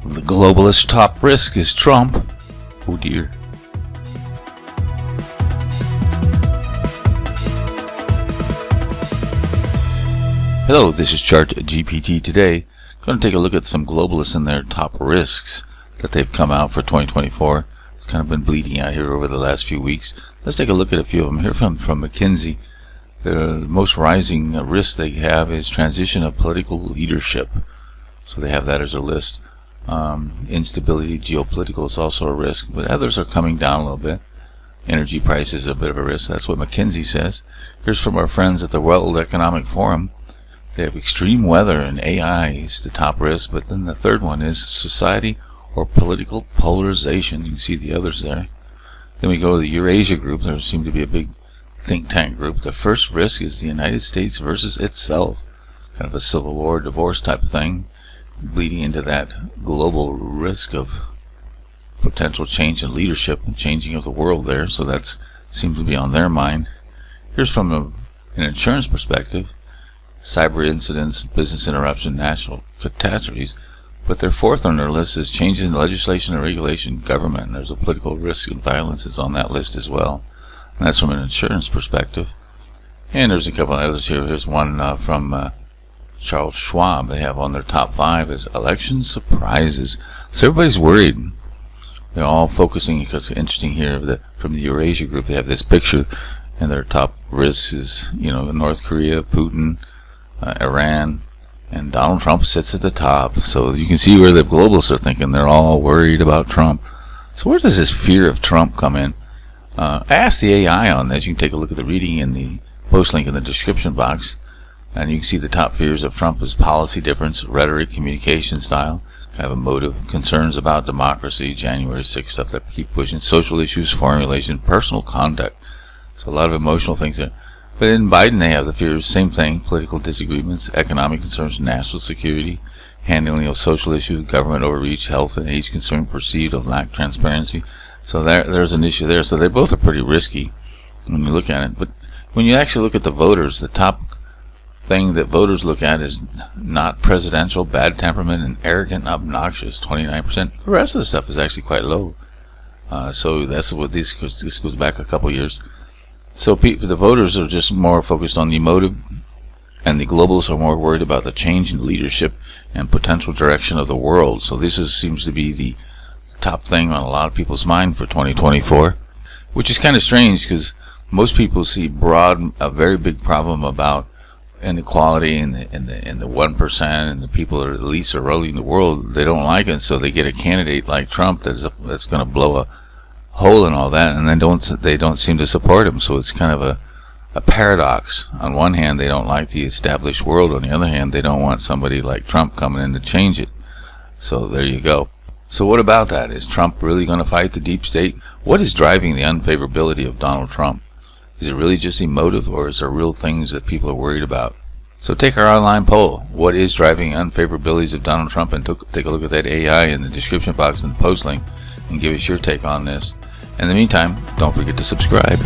The globalist top risk is Trump. Oh dear. Hello, this is Chart GPT. Today, going to take a look at some globalists and their top risks that they've come out for 2024. It's kind of been bleeding out here over the last few weeks. Let's take a look at a few of them here from McKinsey. The most rising risk they have is transition of political leadership. So they have that as a list. Instability, geopolitical is also a risk, but others are coming down a little bit. Energy prices are a bit of a risk. That's what McKinsey says. Here's from our friends at the World Economic Forum. They have extreme weather and AI is the top risk, but then the third one is society or political polarization. You can see the others there. Then we go to the Eurasia group. There seems to be a big think tank group. The first risk is the United States versus itself. Kind of a civil war, divorce type of thing, bleeding into that global risk of potential change in leadership and changing of the world there. So that seems to be on their mind. Here's from an insurance perspective. Cyber incidents, business interruption, national catastrophes. But their fourth on their list is changes in legislation and regulation, government. And there's a political risk and violence is on that list as well. And that's from an insurance perspective. And there's a couple of others here. Here's one from Charles Schwab. They have on their top 5 is election surprises. So everybody's worried. They're all focusing, because it's interesting here that from the Eurasia group, they have this picture, and their top risks is, North Korea, Putin, Iran, and Donald Trump sits at the top. So you can see where the globalists are thinking. They're all worried about Trump. So where does this fear of Trump come in? I asked the AI on this. You can take a look at the reading in the post link in the description box. And you can see the top fears of Trump is policy difference, rhetoric, communication style, kind of a motive, concerns about democracy, January 6th stuff that keep pushing, social issues, foreign relations, personal conduct. So a lot of emotional things there. But in Biden, they have the fears, same thing, political disagreements, economic concerns, national security, handling of social issues, government overreach, health and age concern, perceived of lack of transparency. So there's an issue there. So they both are pretty risky when you look at it. But when you actually look at the voters, the top thing that voters look at is not presidential, bad temperament, and arrogant, obnoxious, 29%. The rest of the stuff is actually quite low. So that's what this goes back a couple years. So the voters are just more focused on the emotive, and the globalists are more worried about the change in leadership and potential direction of the world. So this seems to be the top thing on a lot of people's mind for 2024, which is kind of strange because most people see a very big problem about inequality and the 1% and the people that are the least are ruling the world. They don't like it, so they get a candidate like Trump that's going to blow a hole in all that, and then they don't seem to support him. So it's kind of a paradox. On one hand, they don't like the established world. On the other hand, they don't want somebody like Trump coming in to change it. So there you go. So what about that? Is Trump really going to fight the deep state? What is driving the unfavorability of Donald Trump? Is it really just emotive, or is there real things that people are worried about? So take our online poll. What is driving unfavorabilities of Donald Trump? And take a look at that AI in the description box and the post link and give us your take on this. In the meantime, don't forget to subscribe.